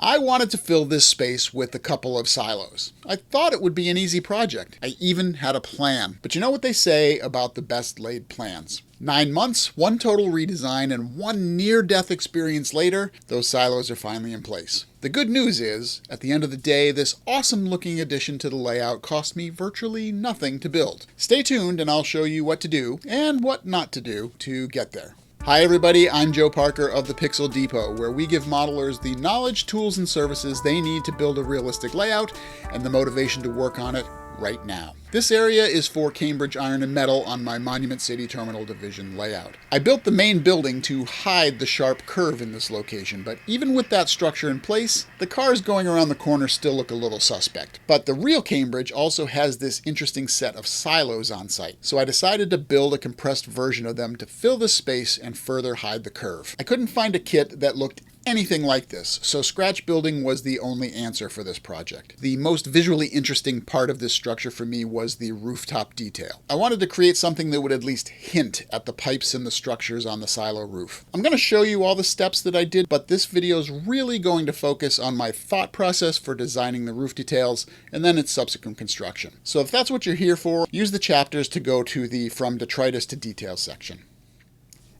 I wanted to fill this space with a couple of silos. I thought it would be an easy project. I even had a plan. But you know what they say about the best laid plans? 9 months, one total redesign, and one near-death experience later, those silos are finally in place. The good news is, at the end of the day, this awesome-looking addition to the layout cost me virtually nothing to build. Stay tuned and I'll show you what to do, and what not to do, to get there. Hi everybody, I'm Joe Parker of the Pixel Depot, where we give modelers the knowledge, tools, and services they need to build a realistic layout, and the motivation to work on it right now. This area is for Cambridge Iron and Metal on my Monument City Terminal Division layout. I built the main building to hide the sharp curve in this location, but even with that structure in place, the cars going around the corner still look a little suspect. But the real Cambridge also has this interesting set of silos on site, so I decided to build a compressed version of them to fill the space and further hide the curve. I couldn't find a kit that looked anything like this, so scratch building was the only answer for this project. The most visually interesting part of this structure for me was the rooftop detail. I wanted to create something that would at least hint at the pipes and the structures on the silo roof. I'm going to show you all the steps that I did, but this video is really going to focus on my thought process for designing the roof details and then its subsequent construction. So if that's what you're here for, use the chapters to go to the From Detritus to Details section.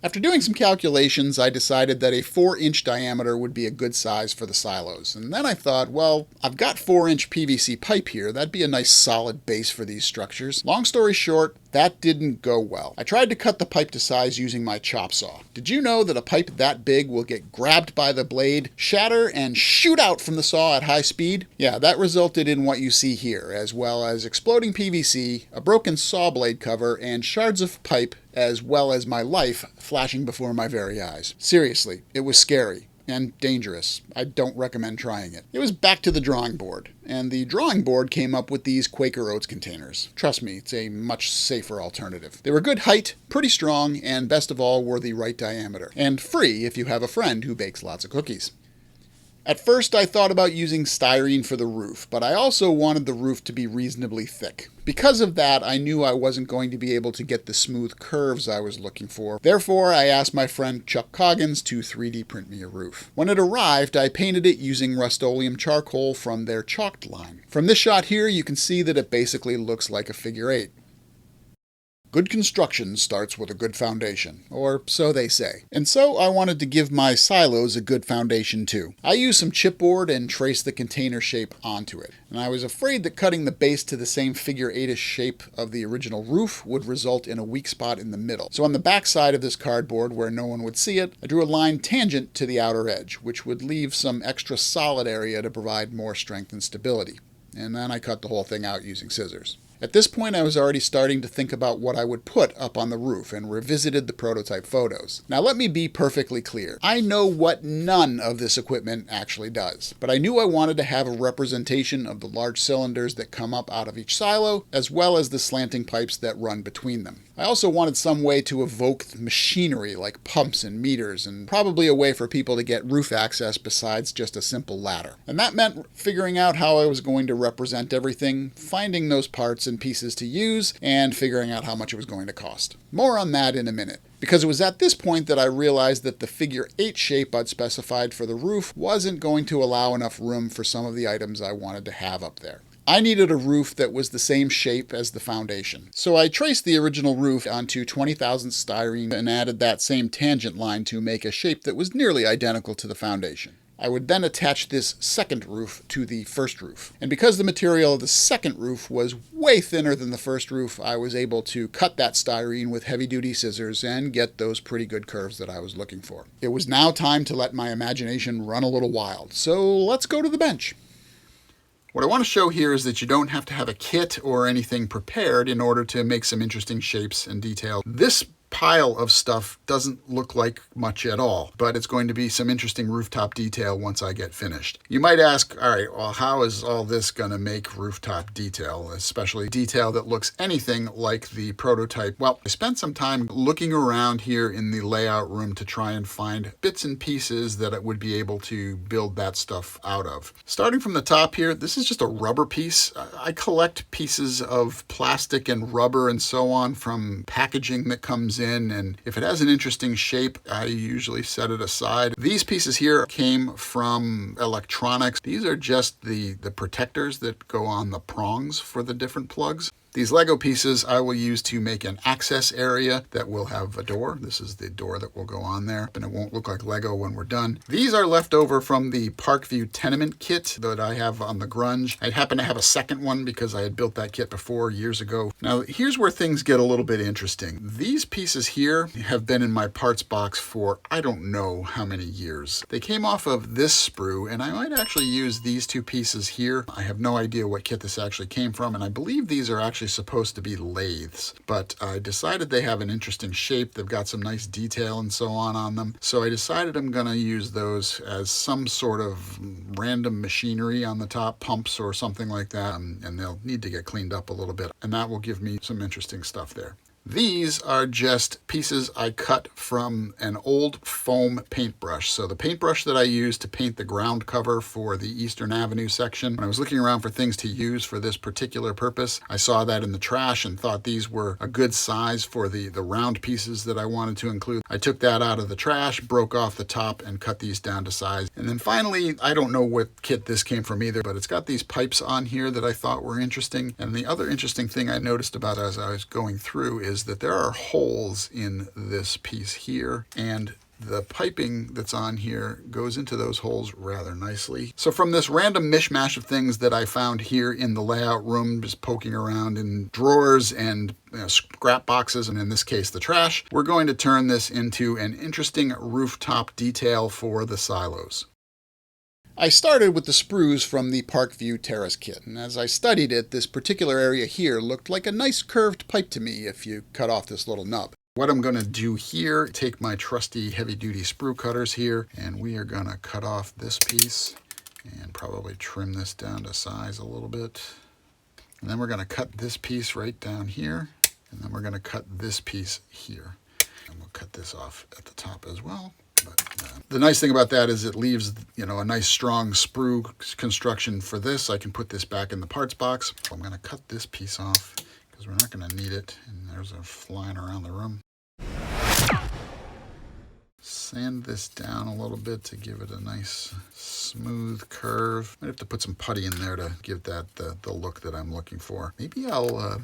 After doing some calculations, I decided that a 4-inch diameter would be a good size for the silos. And then I thought, well, I've got 4-inch PVC pipe here. That'd be a nice solid base for these structures. Long story short, that didn't go well. I tried to cut the pipe to size using my chop saw. Did you know that a pipe that big will get grabbed by the blade, shatter, and shoot out from the saw at high speed? Yeah, that resulted in what you see here, as well as exploding PVC, a broken saw blade cover, and shards of pipe, as well as my life flashing before my very eyes. Seriously, it was scary and dangerous. I don't recommend trying it. It was back to the drawing board, and the drawing board came up with these Quaker Oats containers. Trust me, it's a much safer alternative. They were good height, pretty strong, and best of all, were the right diameter, and free if you have a friend who bakes lots of cookies. At first, I thought about using styrene for the roof, but I also wanted the roof to be reasonably thick. Because of that, I knew I wasn't going to be able to get the smooth curves I was looking for. Therefore, I asked my friend Chuck Coggins to 3D print me a roof. When it arrived, I painted it using Rust-Oleum charcoal from their chalked line. From this shot here, you can see that it basically looks like a figure 8. Good construction starts with a good foundation, or so they say. And so I wanted to give my silos a good foundation too. I used some chipboard and traced the container shape onto it. And I was afraid that cutting the base to the same figure 8-ish shape of the original roof would result in a weak spot in the middle. So on the back side of this cardboard, where no one would see it, I drew a line tangent to the outer edge, which would leave some extra solid area to provide more strength and stability. And then I cut the whole thing out using scissors. At this point, I was already starting to think about what I would put up on the roof and revisited the prototype photos. Now let me be perfectly clear. I know what none of this equipment actually does, but I knew I wanted to have a representation of the large cylinders that come up out of each silo, as well as the slanting pipes that run between them. I also wanted some way to evoke machinery like pumps and meters, and probably a way for people to get roof access besides just a simple ladder. And that meant figuring out how I was going to represent everything, finding those parts and pieces to use, and figuring out how much it was going to cost. More on that in a minute, because it was at this point that I realized that the figure 8 shape I'd specified for the roof wasn't going to allow enough room for some of the items I wanted to have up there. I needed a roof that was the same shape as the foundation. So I traced the original roof onto 20,000 styrene and added that same tangent line to make a shape that was nearly identical to the foundation. I would then attach this second roof to the first roof. And because the material of the second roof was way thinner than the first roof, I was able to cut that styrene with heavy-duty scissors and get those pretty good curves that I was looking for. It was now time to let my imagination run a little wild, so let's go to the bench. What I want to show here is that you don't have to have a kit or anything prepared in order to make some interesting shapes and detail. This pile of stuff doesn't look like much at all, but it's going to be some interesting rooftop detail once I get finished. You might ask, all right, well, how is all this going to make rooftop detail, especially detail that looks anything like the prototype? Well, I spent some time looking around here in the layout room to try and find bits and pieces that it would be able to build that stuff out of. Starting from the top here, this is just a rubber piece. I collect pieces of plastic and rubber and so on from packaging that comes comes in, and if it has an interesting shape, I usually set it aside. These pieces here came from electronics. These are just the protectors that go on the prongs for the different plugs. These Lego pieces I will use to make an access area that will have a door. This is the door that will go on there, and it won't look like Lego when we're done. These are left over from the Parkview tenement kit that I have on the Grunge. I happen to have a second one because I had built that kit before years ago. Now, here's where things get a little bit interesting. These pieces here have been in my parts box for I don't know how many years. They came off of this sprue, and I might actually use these two pieces here. I have no idea what kit this actually came from, and I believe these are actually supposed to be lathes, but I decided they have an interesting shape. They've got some nice detail and so on them. So I decided I'm going to use those as some sort of random machinery on the top, pumps or something like that, and they'll need to get cleaned up a little bit, and that will give me some interesting stuff there. These are just pieces I cut from an old foam paintbrush. So the paintbrush that I used to paint the ground cover for the Eastern Avenue section, when I was looking around for things to use for this particular purpose, I saw that in the trash and thought these were a good size for the round pieces that I wanted to include. I took that out of the trash, broke off the top, and cut these down to size. And then finally, I don't know what kit this came from either, but it's got these pipes on here that I thought were interesting. And the other interesting thing I noticed about as I was going through is that there are holes in this piece here, and the piping that's on here goes into those holes rather nicely. So from this random mishmash of things that I found here in the layout room, just poking around in drawers and scrap boxes, and in this case the trash, we're going to turn this into an interesting rooftop detail for the silos. I started with the sprues from the Parkview Terrace kit, and as I studied it, this particular area here looked like a nice curved pipe to me if you cut off this little nub. What I'm going to do here, take my trusty heavy-duty sprue cutters here, and we are going to cut off this piece and probably trim this down to size a little bit. And then we're going to cut this piece right down here, and then we're going to cut this piece here. And we'll cut this off at the top as well. But the nice thing about that is it leaves, a nice strong sprue construction for this. I can put this back in the parts box. So I'm going to cut this piece off because we're not going to need it. And there's a flying around the room. Sand this down a little bit to give it a nice smooth curve. Might have to put some putty in there to give that the look that I'm looking for. Maybe I'll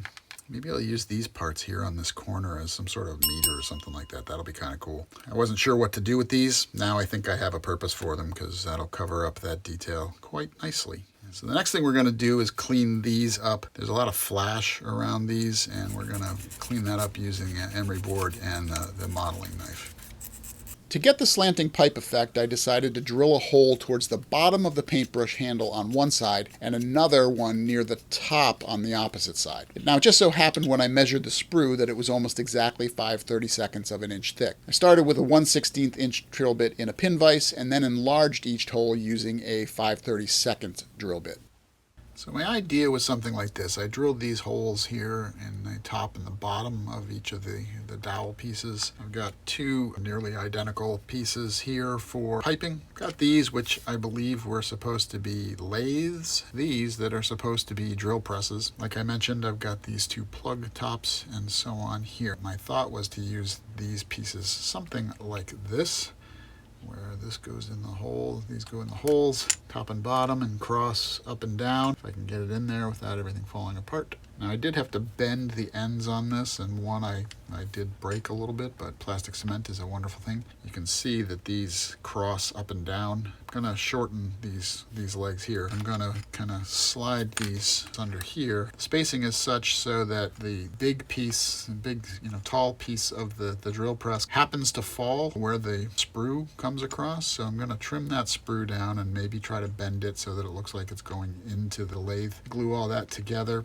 use these parts here on this corner as some sort of meter or something like that. That'll be kind of cool. I wasn't sure what to do with these. Now I think I have a purpose for them because that'll cover up that detail quite nicely. So the next thing we're going to do is clean these up. There's a lot of flash around these, and we're going to clean that up using an emery board and the modeling knife. To get the slanting pipe effect, I decided to drill a hole towards the bottom of the paintbrush handle on one side and another one near the top on the opposite side. Now, it just so happened when I measured the sprue that it was almost exactly 5/32 of an inch thick. I started with a 1/16 inch drill bit in a pin vise and then enlarged each hole using a 5/32 drill bit. So my idea was something like this. I drilled these holes here in the top and the bottom of each of the dowel pieces. I've got two nearly identical pieces here for piping. Got these, which I believe were supposed to be lathes. These that are supposed to be drill presses. Like I mentioned, I've got these two plug tops and so on here. My thought was to use these pieces something like this, where this goes in the hole, these go in the holes, top and bottom, and cross up and down, if I can get it in there without everything falling apart. Now I did have to bend the ends on this, and one I did break a little bit, but plastic cement is a wonderful thing. You can see that these cross up and down. I'm gonna shorten these legs here. I'm gonna kind of slide these under here. The spacing is such so that the big piece, tall piece of the drill press happens to fall where the sprue comes across. So I'm gonna trim that sprue down and maybe try to bend it so that it looks like it's going into the lathe. Glue all that together.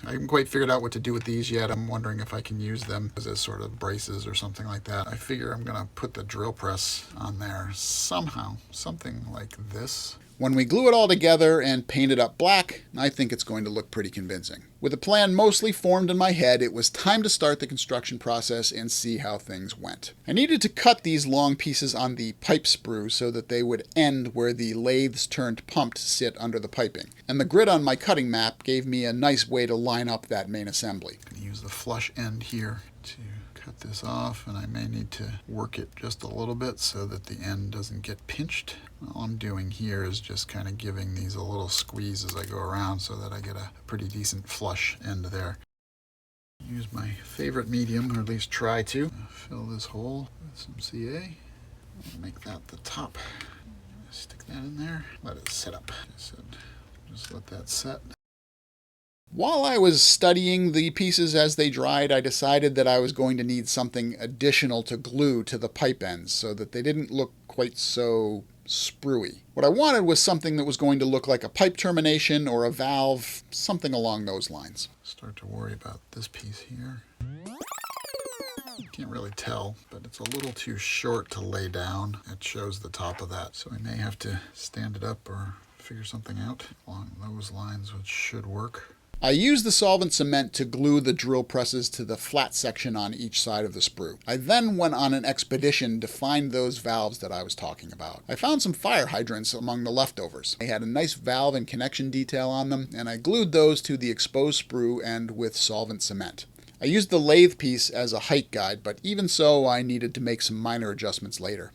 I haven't quite figured out what to do with these yet. I'm wondering if I can use them as sort of braces or something like that. I figure I'm going to put the drill press on there somehow, something like this. When we glue it all together and paint it up black, I think it's going to look pretty convincing. With a plan mostly formed in my head, it was time to start the construction process and see how things went. I needed to cut these long pieces on the pipe sprue so that they would end where the lathes turned pumped sit under the piping. And the grid on my cutting map gave me a nice way to line up that main assembly. I'm going to use the flush end here to cut cut this off, and I may need to work it just a little bit so that the end doesn't get pinched. All I'm doing here is just kind of giving these a little squeeze as I go around so that I get a pretty decent flush end there. Use my favorite medium, or at least try to. Fill this hole with some CA. Make that the top. Stick that in there. Let it set up. Just let that set. While I was studying the pieces as they dried, I decided that I was going to need something additional to glue to the pipe ends so that they didn't look quite so spruey. What I wanted was something that was going to look like a pipe termination or a valve, something along those lines. Start to worry about this piece here. You can't really tell, but it's a little too short to lay down. It shows the top of that, so I may have to stand it up or figure something out along those lines, which should work. I used the solvent cement to glue the drill presses to the flat section on each side of the sprue. I then went on an expedition to find those valves that I was talking about. I found some fire hydrants among the leftovers. They had a nice valve and connection detail on them, and I glued those to the exposed sprue end with solvent cement. I used the lathe piece as a height guide, but even so, I needed to make some minor adjustments later.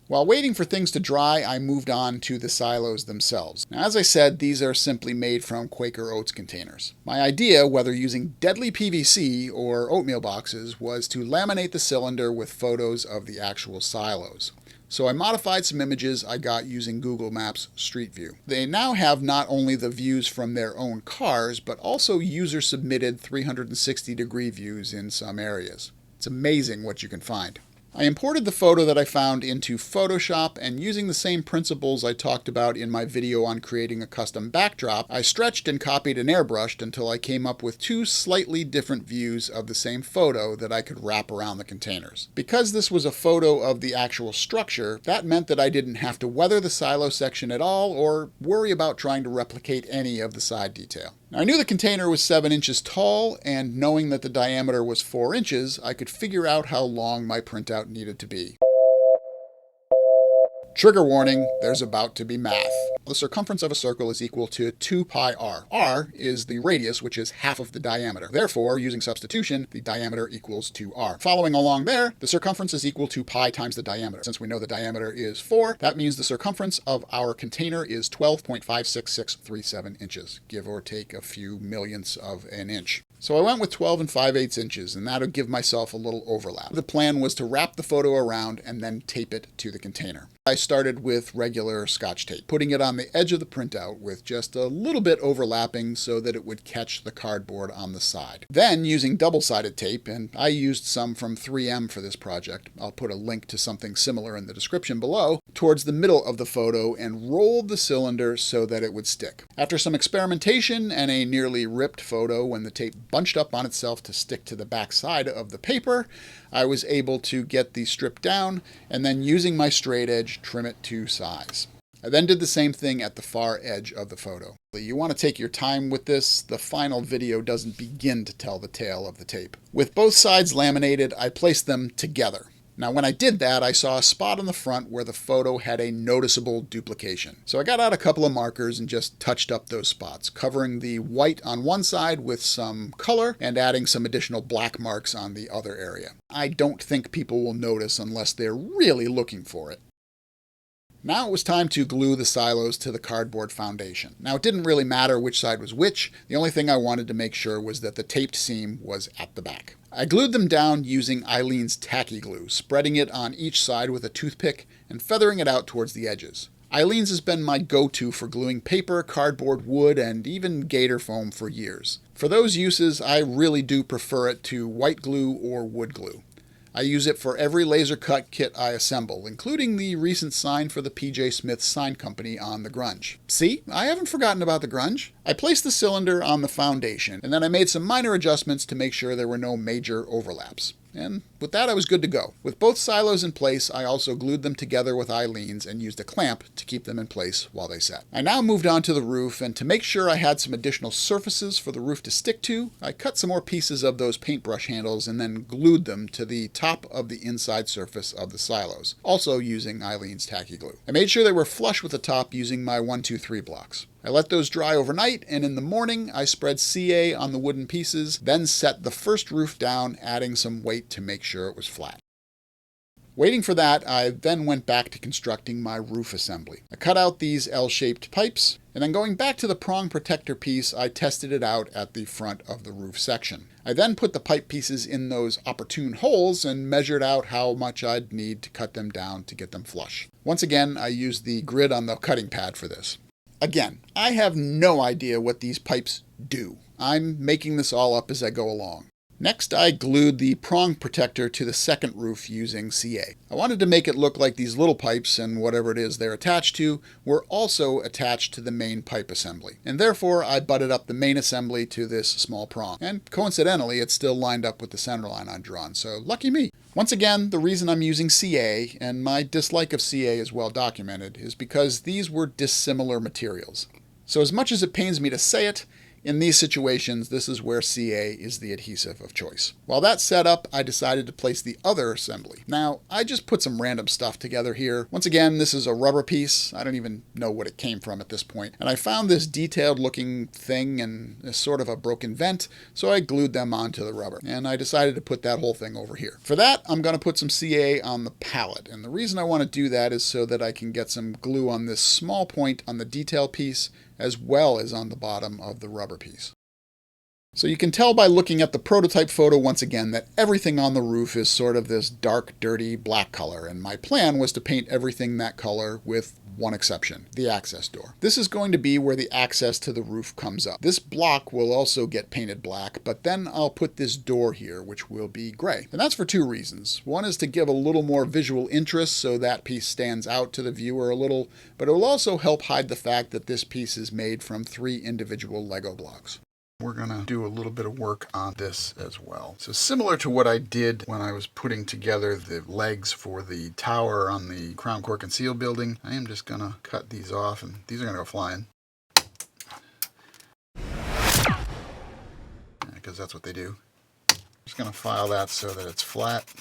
While waiting for things to dry, I moved on to the silos themselves. Now, as I said, these are simply made from Quaker Oats containers. My idea, whether using deadly PVC or oatmeal boxes, was to laminate the cylinder with photos of the actual silos. So I modified some images I got using Google Maps Street View. They now have not only the views from their own cars, but also user-submitted 360-degree views in some areas. It's amazing what you can find. I imported the photo that I found into Photoshop, and using the same principles I talked about in my video on creating a custom backdrop, I stretched and copied and airbrushed until I came up with two slightly different views of the same photo that I could wrap around the containers. Because this was a photo of the actual structure, that meant that I didn't have to weather the silo section at all or worry about trying to replicate any of the side detail. Now, I knew the container was 7 inches tall, and knowing that the diameter was 4 inches, I could figure out how long my printout needed to be. Trigger warning, there's about to be math. The circumference of a circle is equal to 2 pi r. R is the radius, which is half of the diameter. Therefore, using substitution, the diameter equals 2r. Following along there, the circumference is equal to pi times the diameter. Since we know the diameter is 4, that means the circumference of our container is 12.56637 inches, give or take a few millionths of an inch. So I went with 12 5/8 inches, and that'll give myself a little overlap. The plan was to wrap the photo around and then tape it to the container. I started with regular Scotch tape, putting it on the edge of the printout with just a little bit overlapping so that it would catch the cardboard on the side. Then, using double-sided tape, and I used some from 3M for this project, I'll put a link to something similar in the description below, towards the middle of the photo and rolled the cylinder so that it would stick. After some experimentation and a nearly ripped photo when the tape bunched up on itself to stick to the back side of the paper, I was able to get the strip down and then, using my straight edge, trim it to size. I then did the same thing at the far edge of the photo. You want to take your time with this. The final video doesn't begin to tell the tale of the tape. With both sides laminated, I placed them together. Now, when I did that, I saw a spot on the front where the photo had a noticeable duplication. So I got out a couple of markers and just touched up those spots, covering the white on one side with some color and adding some additional black marks on the other area. I don't think people will notice unless they're really looking for it. Now it was time to glue the silos to the cardboard foundation. Now, it didn't really matter which side was which. The only thing I wanted to make sure was that the taped seam was at the back. I glued them down using Eileen's tacky glue, spreading it on each side with a toothpick and feathering it out towards the edges. Eileen's has been my go-to for gluing paper, cardboard, wood, and even gator foam for years. For those uses, I really do prefer it to white glue or wood glue. I use it for every laser cut kit I assemble, including the recent sign for the PJ Smith Sign Company on the grunge. See, I haven't forgotten about the grunge. I placed the cylinder on the foundation, and then I made some minor adjustments to make sure there were no major overlaps. And with that, I was good to go. With both silos in place, I also glued them together with Eileen's and used a clamp to keep them in place while they set. I now moved on to the roof, and to make sure I had some additional surfaces for the roof to stick to, I cut some more pieces of those paintbrush handles and then glued them to the top of the inside surface of the silos, also using Eileen's tacky glue. I made sure they were flush with the top using my 1-2-3 blocks. I let those dry overnight, and in the morning I spread CA on the wooden pieces, then set the first roof down, adding some weight to make sure it was flat. Waiting for that, I then went back to constructing my roof assembly. I cut out these L-shaped pipes, and then going back to the prong protector piece, I tested it out at the front of the roof section. I then put the pipe pieces in those opportune holes and measured out how much I'd need to cut them down to get them flush. Once again, I used the grid on the cutting pad for this. Again, I have no idea what these pipes do. I'm making this all up as I go along. Next, I glued the prong protector to the second roof using CA. I wanted to make it look like these little pipes and whatever it is they're attached to were also attached to the main pipe assembly. And therefore, I butted up the main assembly to this small prong. And coincidentally, it's still lined up with the center line I'd drawn, so lucky me. Once again, the reason I'm using CA, and my dislike of CA is well documented, is because these were dissimilar materials. So as much as it pains me to say it, in these situations, this is where CA is the adhesive of choice. While that's set up, I decided to place the other assembly. Now, I just put some random stuff together here. Once again, this is a rubber piece. I don't even know what it came from at this point. And I found this detailed looking thing and a sort of a broken vent, so I glued them onto the rubber. And I decided to put that whole thing over here. For that, I'm going to put some CA on the pallet. And the reason I want to do that is so that I can get some glue on this small point on the detail piece, as well as on the bottom of the rubber piece. So you can tell by looking at the prototype photo once again that everything on the roof is sort of this dark, dirty black color, and my plan was to paint everything that color with one exception, the access door. This is going to be where the access to the roof comes up. This block will also get painted black, but then I'll put this door here, which will be gray. And that's for two reasons. One is to give a little more visual interest so that piece stands out to the viewer a little, but it will also help hide the fact that this piece is made from 3 individual Lego blocks. We're going to do a little bit of work on this as well. So similar to what I did when I was putting together the legs for the tower on the Crown Core Conceal building, I am just going to cut these off, and these are going to go flying. Because that's what they do. Just going to file that so that it's flat.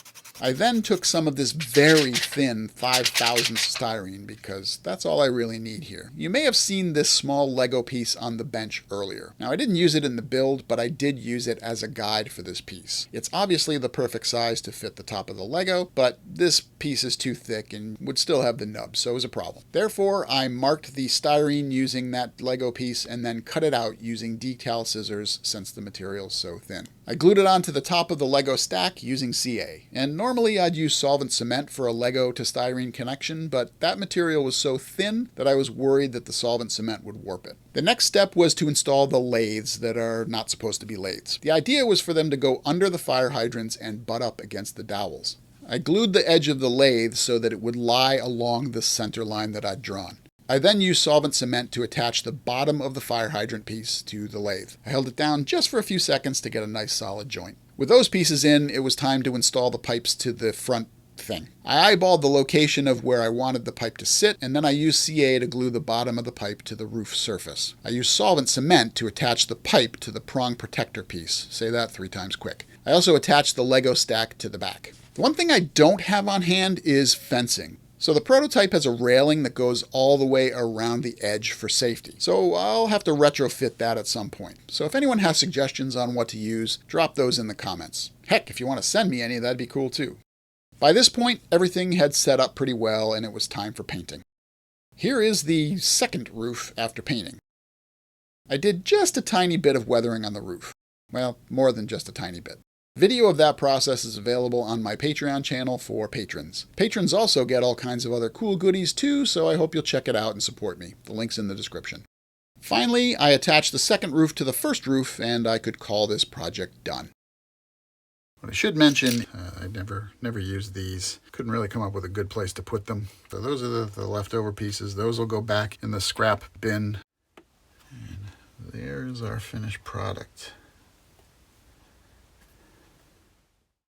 I then took some of this very thin 5,000 styrene because that's all I really need here. You may have seen this small Lego piece on the bench earlier. Now I didn't use it in the build, but I did use it as a guide for this piece. It's obviously the perfect size to fit the top of the Lego, but this piece is too thick and would still have the nub, so it was a problem. Therefore, I marked the styrene using that Lego piece and then cut it out using decal scissors since the material's so thin. I glued it onto the top of the Lego stack using CA, and normally I'd use solvent cement for a Lego to styrene connection, but that material was so thin that I was worried that the solvent cement would warp it. The next step was to install the lathes that are not supposed to be lathes. The idea was for them to go under the fire hydrants and butt up against the dowels. I glued the edge of the lathe so that it would lie along the center line that I'd drawn. I then used solvent cement to attach the bottom of the fire hydrant piece to the lathe. I held it down just for a few seconds to get a nice solid joint. With those pieces in, it was time to install the pipes to the front thing. I eyeballed the location of where I wanted the pipe to sit, and then I used CA to glue the bottom of the pipe to the roof surface. I used solvent cement to attach the pipe to the prong protector piece. Say that 3 times quick. I also attached the Lego stack to the back. The one thing I don't have on hand is fencing. So the prototype has a railing that goes all the way around the edge for safety. So I'll have to retrofit that at some point. So if anyone has suggestions on what to use, drop those in the comments. Heck, if you want to send me any, that'd be cool too. By this point, everything had set up pretty well and it was time for painting. Here is the second roof after painting. I did just a tiny bit of weathering on the roof. Well, more than just a tiny bit. Video of that process is available on my Patreon channel for patrons. Patrons also get all kinds of other cool goodies too, so I hope you'll check it out and support me. The link's in the description. Finally, I attached the second roof to the first roof, and I could call this project done. What I should mention, I never used these. Couldn't really come up with a good place to put them. So those are the leftover pieces. Those will go back in the scrap bin. And there's our finished product.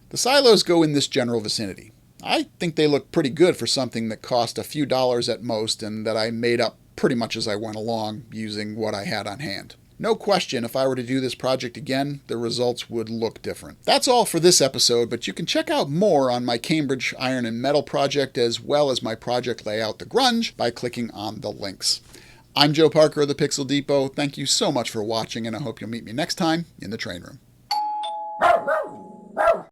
The silos go in this general vicinity. I think they look pretty good for something that cost a few dollars at most and that I made up pretty much as I went along using what I had on hand. No question, if I were to do this project again, the results would look different. That's all for this episode, but you can check out more on my Cambridge Iron and Metal project as well as my project layout, The Grunge, by clicking on the links. I'm Joe Parker of the Pixel Depot. Thank you so much for watching, and I hope you'll meet me next time in the train room.